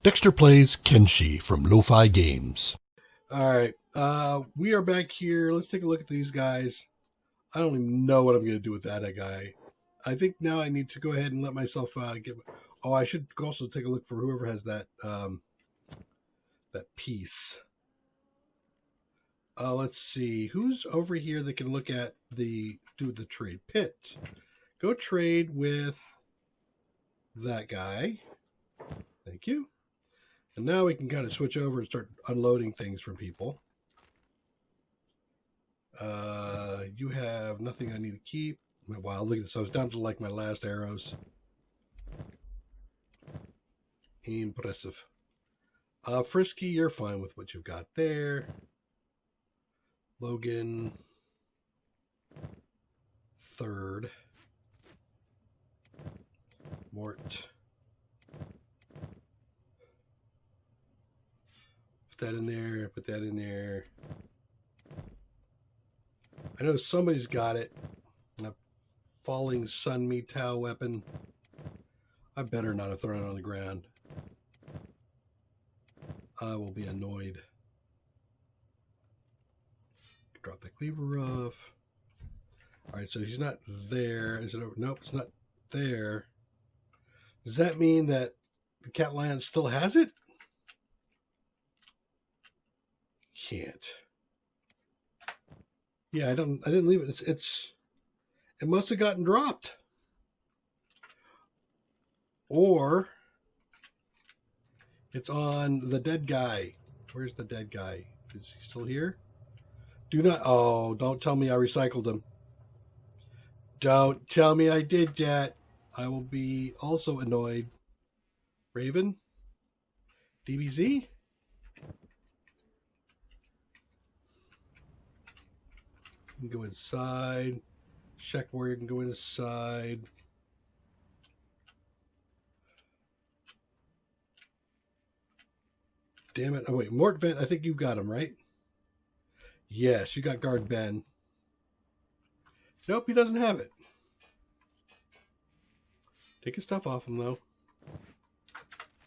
Dexter plays Kenshi from LoFi Games. All right, we are back here. Let's take a look at these guys. I don't even know what I'm going to do with that guy. I think now I need to go ahead and let myself get. Oh, I should also take a look for whoever has that that piece. Let's see who's over here that can look at do the trade pit. Go trade with that guy. Thank you. And now we can kind of switch over and start unloading things from people. You have nothing I need to keep. Wow, look at this. I was down to like my last arrows. Impressive. Frisky, you're fine with what you've got there. Logan, third. Mort. Put that in there. Put that in there. I know somebody's got it. A falling sun Metao weapon. I better not have thrown it on the ground. I will be annoyed. Drop that cleaver off. Alright, so he's not there. Is it over? Nope, it's not there. Does that mean that the cat lion still has it? Can't. Yeah, I didn't leave it. It must have gotten dropped. Or it's on the dead guy. Where's the dead guy? Is he still here? Don't tell me I recycled him. Don't tell me I did that. I will be also annoyed. Raven? DBZ? You can go inside. Check where you can go inside. Damn it. Oh, wait. Mort Vent, I think you've got him, right? Yes, you got Guard Ben. Nope, he doesn't have it. Take his stuff off him, though.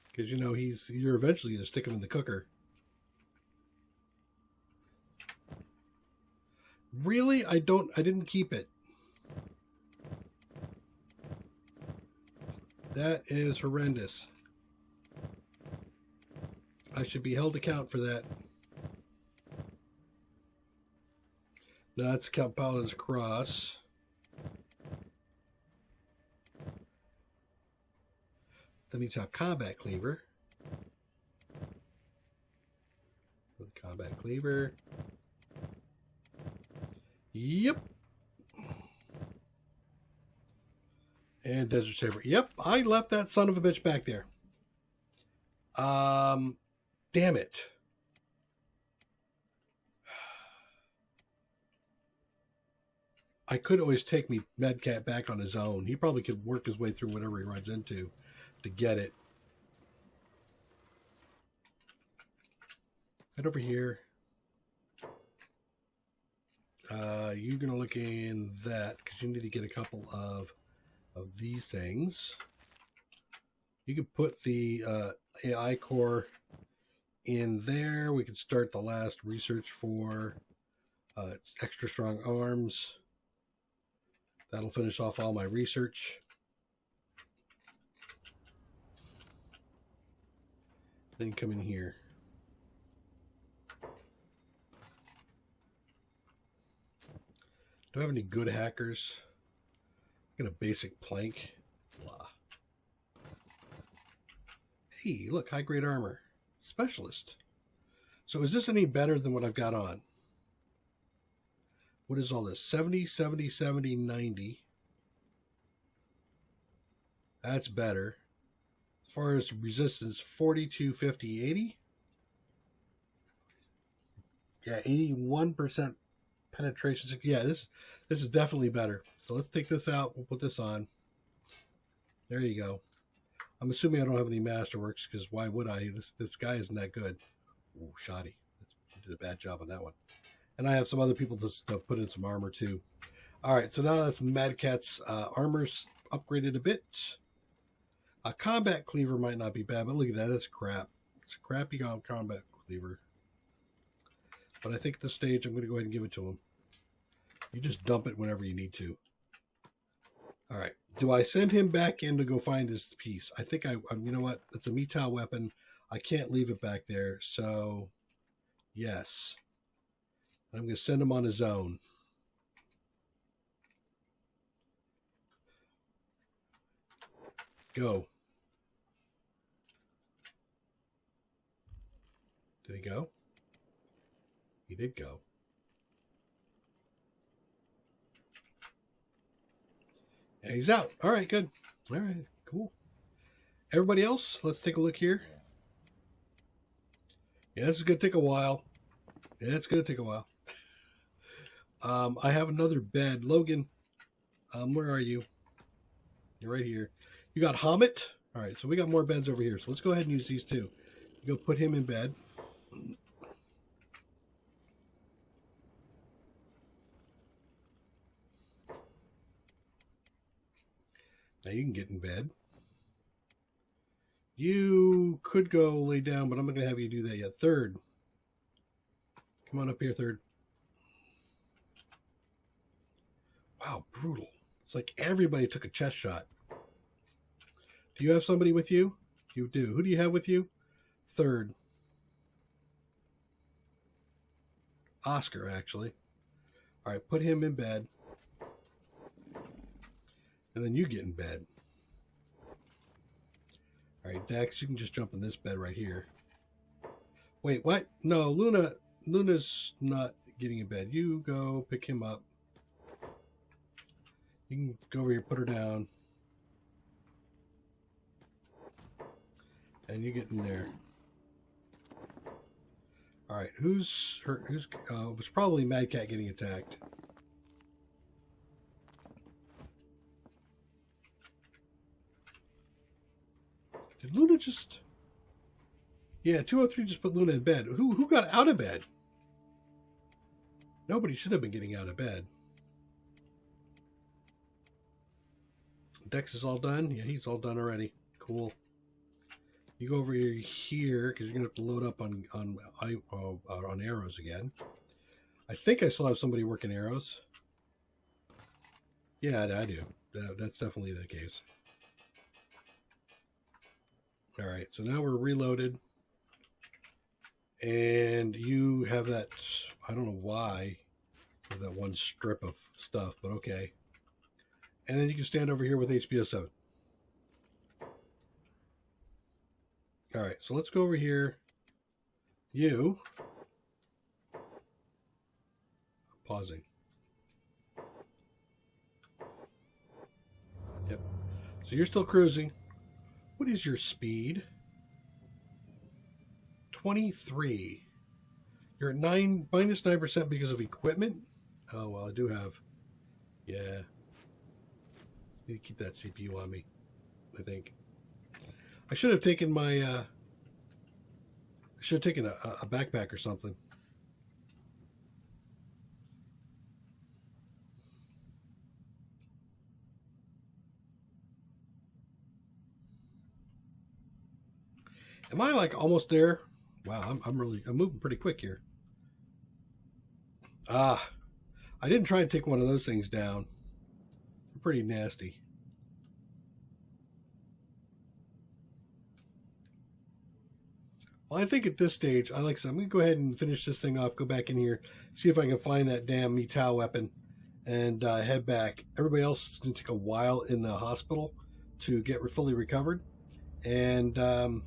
Because, you know, you're eventually going to stick him in the cooker. Really? I didn't keep it. That is horrendous. I should be held account for that. No, that's Count Paladin's Cross. Then he's got Combat Cleaver. Combat Cleaver. Yep. And Desert Saber. Yep, I left that son of a bitch back there. Damn it. I could always take me Medcat back on his own. He probably could work his way through whatever he runs into to get it. Head over here. You're going to look in that because you need to get a couple of these things. You could put the AI core in there. We could start the last research for extra strong arms. That'll finish off all my research. Then come in here. Do I have any good hackers? Get a basic plank. Blah. Hey, look, high grade armor. Specialist. So is this any better than what I've got on? What is all this? 70, 70, 70, 90. That's better. As far as resistance, 42, 50, 80. Yeah, 81% penetration. Yeah, this is definitely better. So let's take this out. We'll put this on. There you go. I'm assuming I don't have any masterworks because why would I? This guy isn't that good. Ooh, shoddy. Did a bad job on that one. And I have some other people to put in some armor too. All right, so now that's Mad Cat's armor's upgraded a bit. A combat cleaver might not be bad, but look at that. That's crap. It's a crappy combat cleaver. But I think at this stage, I'm going to go ahead and give it to him. You just dump it whenever you need to. All right. Do I send him back in to go find his piece? I think you know what? It's a METAL weapon. I can't leave it back there. So, yes. I'm going to send him on his own. Go. Did he go? He did go. And he's out. All right, good. All right, cool. Everybody else, let's take a look here. Yeah, this is going to take a while. Yeah, it's going to take a while. I have another bed. Logan, where are you? You're right here. You got Hammett? All right, so we got more beds over here. So let's go ahead and use these two. You go put him in bed. Now you can get in bed. You could go lay down, but I'm not going to have you do that yet. Third. Come on up here, Third. Wow, brutal. It's like everybody took a chest shot. Do you have somebody with you? You do. Who do you have with you? Third. Oscar, actually. All right, put him in bed. And then you get in bed. All right, Dex, you can just jump in this bed right here. Wait, what? No, Luna's not getting in bed. You go pick him up. You can go over here, put her down. And you get in there. All right, it was probably Mad Cat getting attacked. Did Luna just... Yeah, 203 just put Luna in bed. Who got out of bed? Nobody should have been getting out of bed. Dex is all done? Yeah, he's all done already. Cool. You go over here because you're going to have to load up on arrows again. I think I still have somebody working arrows. Yeah, I do. That's definitely the case. All right, so now we're reloaded. And you have that, I don't know why, that one strip of stuff, but okay. And then you can stand over here with HBO 7. All right, so let's go over here. You. Pausing. Yep. So you're still cruising. What is your speed? 23. You're at minus 9% because of equipment? Oh, well, I do have. Yeah. Need to keep that CPU on me, I think. I should have taken my, I should have taken a backpack or something. Am I like almost there? Wow, I'm moving pretty quick here. I didn't try and take one of those things down. They're pretty nasty. Well, I think at this stage, I'm going to go ahead and finish this thing off, go back in here, see if I can find that damn METAL weapon, and head back. Everybody else is going to take a while in the hospital to get fully recovered. And I'm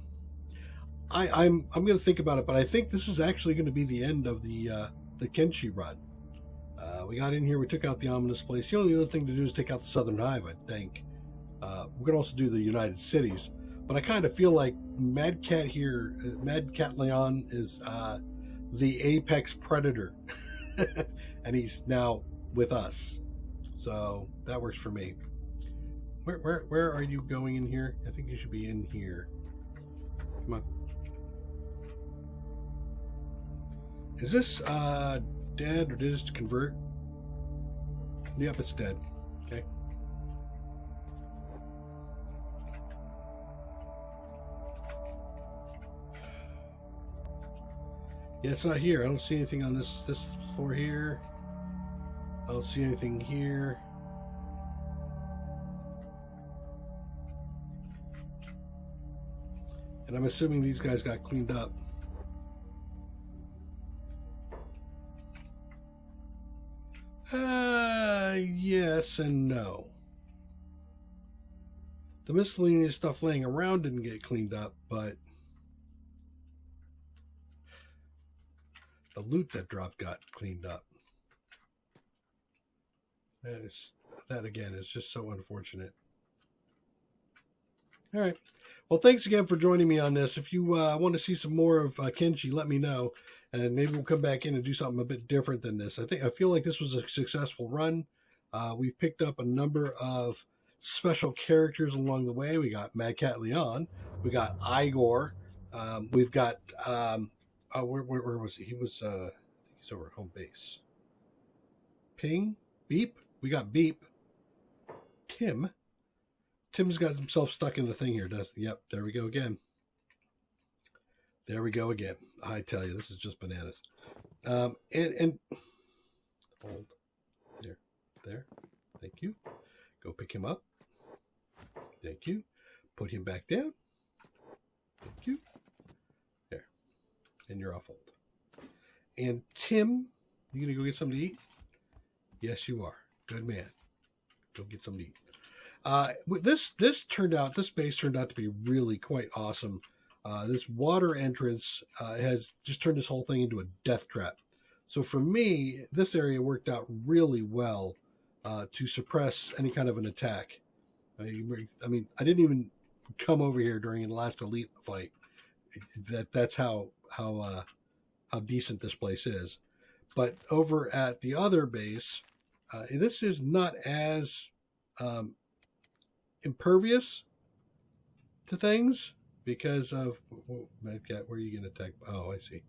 going to think about it, but I think this is actually going to be the end of the Kenshi run. We got in here, we took out the ominous place. The only other thing to do is take out the Southern Hive, I think. We're going to also do the United Cities. But I kind of feel like Mad Cat here, Mad Cat Leon is the apex predator. And he's now with us. So that works for me. Where are you going in here? I think you should be in here. Come on. Is this dead or did it just convert? Yep, it's dead. Okay. Yeah, it's not here. I don't see anything on this floor here. I don't see anything here. And I'm assuming these guys got cleaned up. Yes and no. The miscellaneous stuff laying around didn't get cleaned up, but the loot that dropped got cleaned up. That again is just so unfortunate. All right. Well, thanks again for joining me on this. If you want to see some more of Kenshi, let me know, and maybe we'll come back in and do something a bit different than this. I feel like this was a successful run. We've picked up a number of special characters along the way. We got Mad Cat Leon. We got Igor. We've got where was he? He was I think he's over at home base. Ping, Beep. We got Beep. Tim's got himself stuck in the thing here, doesn't he? Yep, there we go again. There we go again. I tell you, this is just bananas. And hold. There. Thank you. Go pick him up. Thank you. Put him back down. Thank you. There. And you're off hold. And Tim, you gonna go get something to eat? Yes, you are. Good man. Go get something to eat. This base turned out to be really quite awesome. This water entrance has just turned this whole thing into a death trap. So for me, this area worked out really well to suppress any kind of an attack. I mean, I didn't even come over here during the last elite fight. That's how decent this place is. But over at the other base, this is not as impervious to things because of Mad Cat. Where are you going to attack? Oh, I see.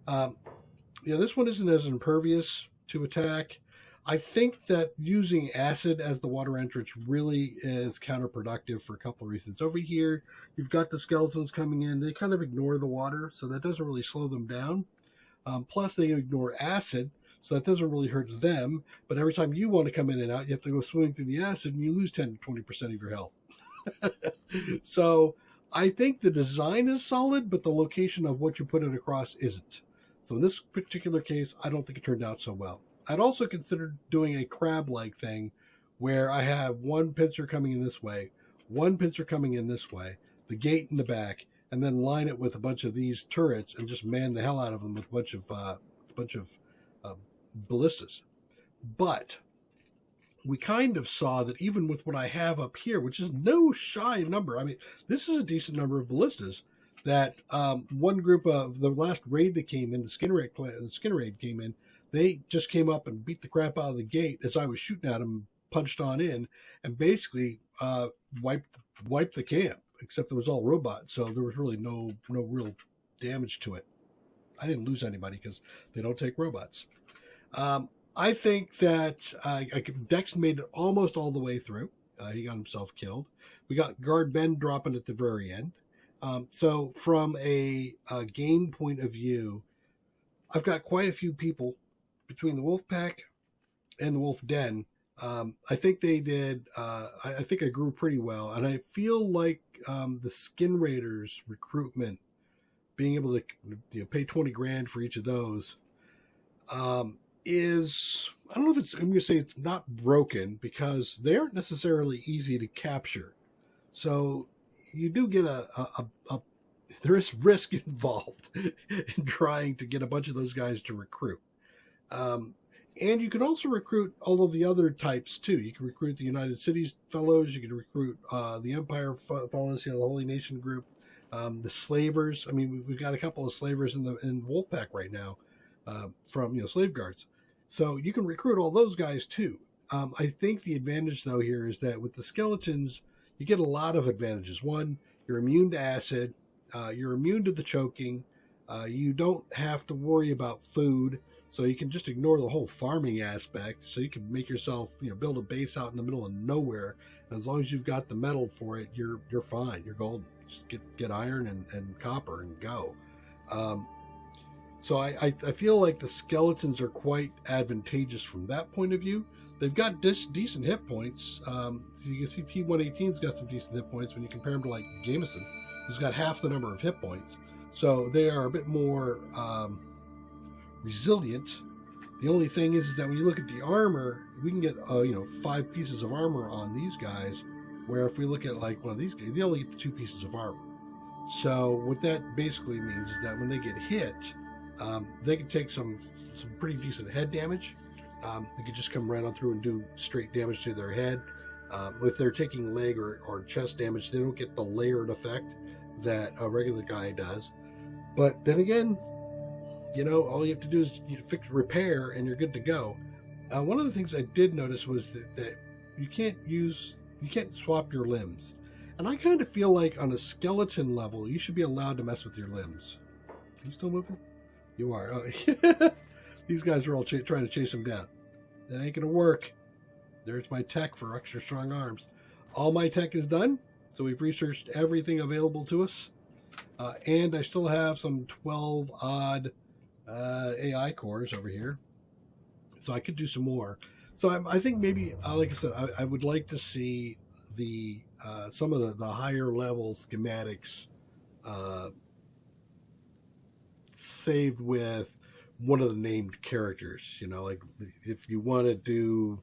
Yeah, this one isn't as impervious to attack. I think that using acid as the water entrance really is counterproductive for a couple of reasons. Over here, you've got the skeletons coming in. They kind of ignore the water, so that doesn't really slow them down. Plus, they ignore acid, so that doesn't really hurt them. But every time you want to come in and out, you have to go swimming through the acid, and you lose 10 to 20% of your health. So I think the design is solid, but the location of what you put it across isn't. So in this particular case, I don't think it turned out so well. I'd also considered doing a crab-like thing where I have one pincer coming in this way, one pincer coming in this way, the gate in the back, and then line it with a bunch of these turrets and just man the hell out of them with a bunch of ballistas. But we kind of saw that even with what I have up here, which is no shy number, I mean, this is a decent number of ballistas, that one group of the last raid that came in, the skin raid came in, they just came up and beat the crap out of the gate as I was shooting at them, punched on in, and basically wiped the camp, except it was all robots, so there was really no real damage to it. I didn't lose anybody because they don't take robots. I think that Dex made it almost all the way through. He got himself killed. We got Guard Ben dropping at the very end. So from a game point of view, I've got quite a few people between the Wolf Pack and the Wolf Den. I think they did. I think I grew pretty well, and I feel like the Skin Raiders recruitment, being able to pay 20 grand for each of those, is, I don't know if it's, I'm going to say it's not broken because they aren't necessarily easy to capture. So you do get there is risk involved in trying to get a bunch of those guys to recruit. And you can also recruit all of the other types too. You can recruit the United Cities fellows. You can recruit the Empire fellows, the Holy Nation group, the slavers. I mean, we've got a couple of slavers in Wolfpack right now from slave guards. So you can recruit all those guys too. I think the advantage though here is that with the skeletons, you get a lot of advantages. One, you're immune to acid. You're immune to the choking. You don't have to worry about food. So you can just ignore the whole farming aspect. So you can make yourself, build a base out in the middle of nowhere. And as long as you've got the metal for it, you're fine. You're golden. Just get iron and copper and go. So I feel like the skeletons are quite advantageous from that point of view. They've got decent hit points. So you can see T118's got some decent hit points when you compare them to like Jameson, who's got half the number of hit points. So they are a bit more resilient. The only thing is that when you look at the armor, we can get 5 pieces of armor on these guys, where if we look at like one of these guys, they only get 2 pieces of armor. So what that basically means is that when they get hit, they can take some pretty decent head damage. They could just come right on through and do straight damage to their head. If they're taking leg or chest damage, they don't get the layered effect that a regular guy does. But then again, all you have to do is repair, and you're good to go. One of the things I did notice was that you can't swap your limbs. And I kind of feel like on a skeleton level, you should be allowed to mess with your limbs. Are you still moving? You are. Oh. These guys are all trying to chase him down. That ain't going to work. There's my tech for extra strong arms. All my tech is done. So we've researched everything available to us. And I still have some 12 odd AI cores over here. So I could do some more. So I think maybe, like I said, I would like to see the some of the higher level schematics saved with one of the named characters. Like if you want to do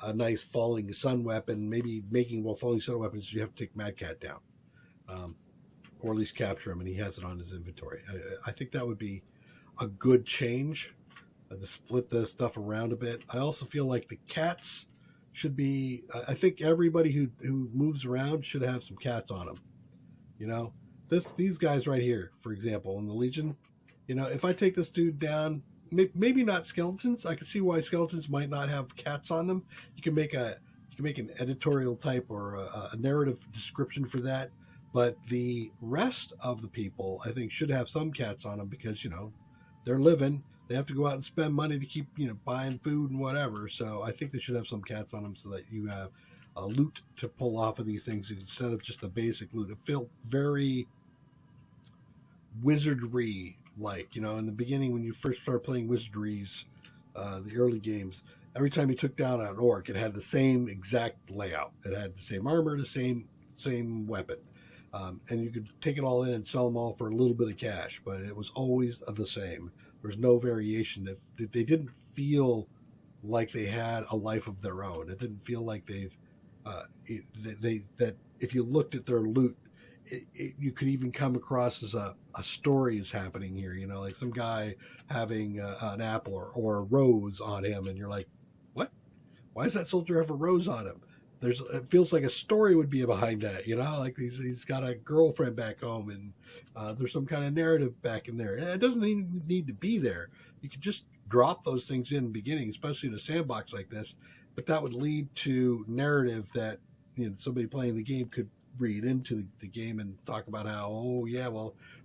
a nice falling sun weapon, maybe falling sun weapons, you have to take Mad Cat down, or at least capture him, and he has it on his inventory. I think that would be a good change to split the stuff around a bit. I also feel like the cats should be. I think everybody who moves around should have some cats on them. These guys right here, for example, in the Legion. If I take this dude down, maybe not skeletons. I can see why skeletons might not have cats on them. You can make an editorial type or a narrative description for that. But the rest of the people, I think, should have some cats on them because they're living. They have to go out and spend money to keep buying food and whatever. So I think they should have some cats on them so that you have a loot to pull off of these things instead of just the basic loot. It felt very wizardry. Like, in the beginning when you first started playing Wizardries, the early games, every time you took down an orc, it had the same exact layout. It had the same armor, the same weapon. And you could take it all in and sell them all for a little bit of cash, but it was always the same. There's no variation. If they didn't feel like they had a life of their own. It didn't feel like that if you looked at their loot, you could even come across as a story is happening here, like some guy having an apple or a rose on him, and you're like, what? Why does that soldier have a rose on him? It feels like a story would be behind that, like he's got a girlfriend back home, and there's some kind of narrative back in there. And it doesn't even need to be there. You could just drop those things in the beginning, especially in a sandbox like this, but that would lead to narrative that somebody playing the game could read into the game and talk about how,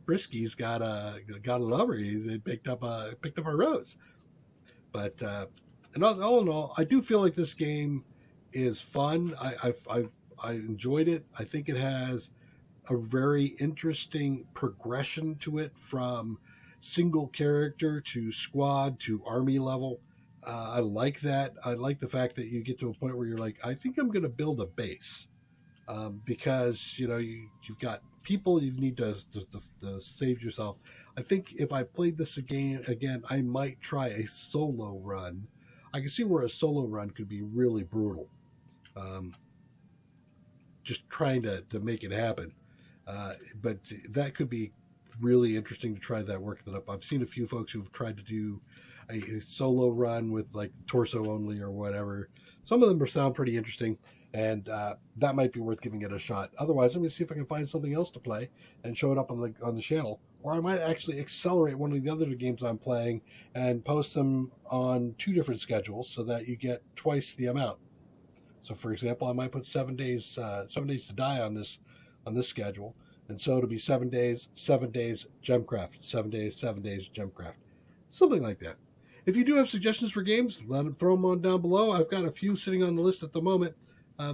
Frisky's got a lover. They picked up a rose. But and all in all, I do feel like this game is fun. I enjoyed it. I think it has a very interesting progression to it from single character to squad to army level. I like that. I like the fact that you get to a point where you're like, I think I'm going to build a base. Because you've got people you need to save yourself. I think if I played this again, I might try a solo run. I can see where a solo run could be really brutal. Just trying to make it happen. But that could be really interesting to try that, work that up. I've seen a few folks who've tried to do a solo run with like torso only or whatever. Some of them sound pretty interesting. And that might be worth giving it a shot. Otherwise, I'm going to see if I can find something else to play and show it up on the channel. Or I might actually accelerate one of the other games I'm playing and post them on 2 different schedules so that you get twice the amount. So, for example, I might put 7 days to die on this schedule, and so it'll be 7 days, Gemcraft, 7 days, Gemcraft, something like that. If you do have suggestions for games, throw them on down below. I've got a few sitting on the list at the moment.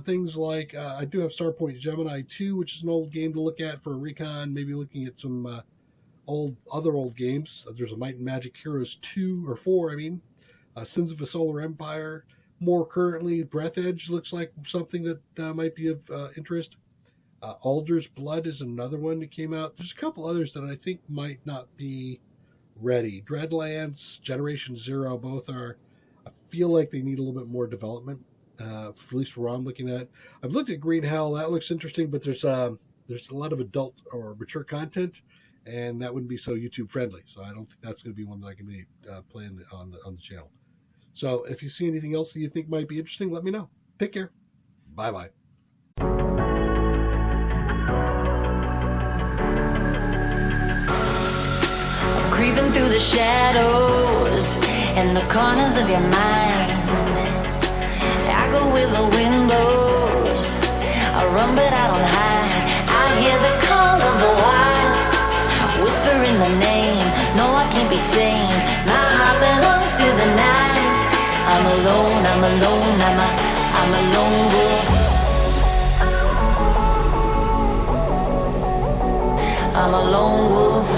Things like, I do have Starpoint Gemini 2, which is an old game to look at for recon, maybe looking at some other old games. There's a Might and Magic Heroes 2 or 4, I mean. Sins of a Solar Empire. More currently, Breath Edge looks like something that might be of interest. Alder's Blood is another one that came out. There's a couple others that I think might not be ready. Dreadlands, Generation Zero, both are, I feel like they need a little bit more development, at least for what I'm looking at. I've looked at Green Hell. That looks interesting, but there's a lot of adult or mature content, and that wouldn't be so YouTube friendly. So I don't think that's going to be one that I can be playing on the channel. So if you see anything else that you think might be interesting, let me know. Take care. Bye-bye. Creeping through the shadows in the corners of your mind. I go where the wind blows. I run but I don't hide. I hear the call of the wild, whispering the name. No, I can't be tamed. My heart belongs to the night. I'm alone, I'm alone, I'm a lone wolf. I'm a lone wolf.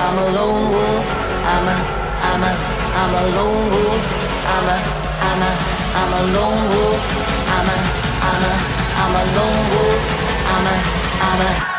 I'm a lone wolf. I'm a lone wolf. I'm a lone wolf. I'm a lone wolf. I'm a